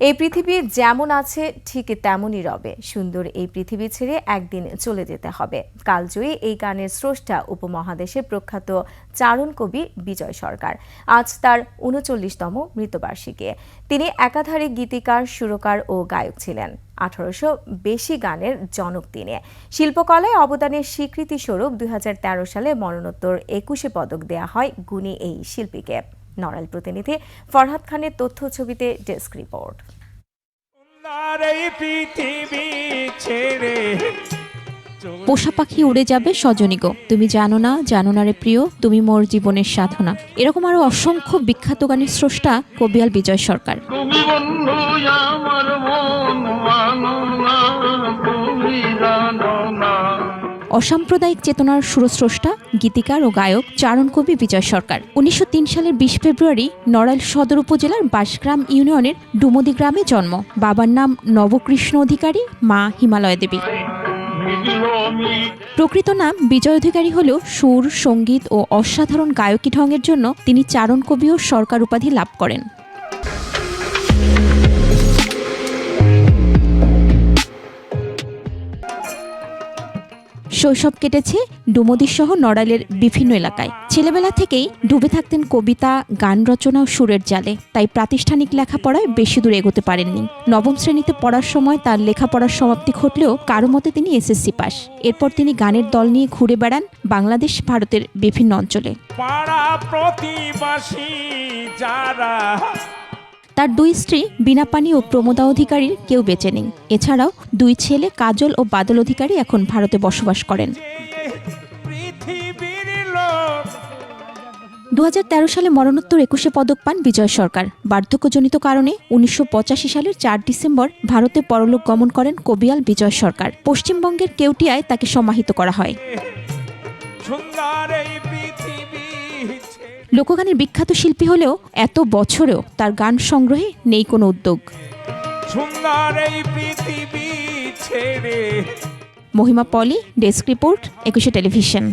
এই পৃথিবী যেমন আছে ঠিক তেমনই রবে। সুন্দর এই পৃথিবী ছেড়ে একদিন চলে যেতে হবে। কালজয়ী এই গানের স্রষ্টা উপমহাদেশের প্রখ্যাত চারণ কবি বিজয় সরকার। আজ তার ৩৯তম মৃত্যুবার্ষিকী। তিনি একাধারে গীতিকার, সুরকার ও গায়ক ছিলেন। ১৮০০ বেশি গানের জনক তিনি। শিল্পকলায় অবদানের স্বীকৃতি স্বরূপ ২০১৩ সালে মরণোত্তর ২১ পদক দেয়া হয় গুণী এই শিল্পীকে। নড়াইল প্রতিনিধি ফরহাদ খানের তথ্য ছবিতে ডেস্ক রিপোর্ট। পোষা পাখি উড়ে যাবে সজনী গো, তুমি জানো না রে প্রিয়, তুমি মোর জীবনের সাধনা। এরকম আরো অসংখ্য বিখ্যাত গানের স্রষ্টা কবিয়াল বিজয় সরকার। অসাম্প্রদায়িক চেতনার সুরস্রষ্টা, গীতিকার ও গায়ক চারণ কবি বিজয় সরকার ১৯০৩ সালের ২০ ফেব্রুয়ারি নড়াইল সদর উপজেলার বাঁশগ্রাম ইউনিয়নের ডুমদি গ্রামে জন্ম। বাবার নাম নবকৃষ্ণ অধিকারী, মা হিমালয় দেবী। প্রকৃত নাম বিজয় অধিকারী হলেও সুর, সঙ্গীত ও অসাধারণ গায়কী ঢঙের জন্য তিনি চারণ কবি ও সরকার উপাধি লাভ করেন। শৈশব কেটেছে ডুমদি সহ নড়াইলের বিভিন্ন এলাকায়। ছেলেবেলা থেকেই ডুবে থাকতেন কবিতা, গান রচনা ও সুরের জালে। তাই প্রাতিষ্ঠানিক লেখাপড়ায় বেশি দূর এগোতে পারেননি। নবম শ্রেণীতে পড়ার সময় তার লেখাপড়ার সমাপ্তি ঘটলেও কারো মতে তিনি এসএসসি পাস। এরপর তিনি গানের দল নিয়ে ঘুরে বেড়ান বাংলাদেশ, ভারতের বিভিন্ন অঞ্চলে। তার দুই স্ত্রী বীণাপানি ও প্রমোদা অধিকারীর কেউ বেঁচে নেই। এছাড়াও দুই ছেলে কাজল ও বাদল অধিকারী এখন ভারতে বসবাস করেন। ২০১৩ সালে মরণোত্তর ২১ পদক পান বিজয় সরকার। বার্ধক্যজনিত কারণে ১৯৮৫ সালের ৪ ডিসেম্বর ভারতে পরলোক গমন করেন কবিয়াল বিজয় সরকার। পশ্চিমবঙ্গের কেওটিয়ায় তাকে সমাহিত করা হয়। লোকগানের বিখ্যাত শিল্পী হলেও এত বছরেও তার গান সংগ্রহে নেই কোনো উদ্যোগ। মহিমা পলি, ডেস্ক রিপোর্ট, ২১ টেলিভিশন।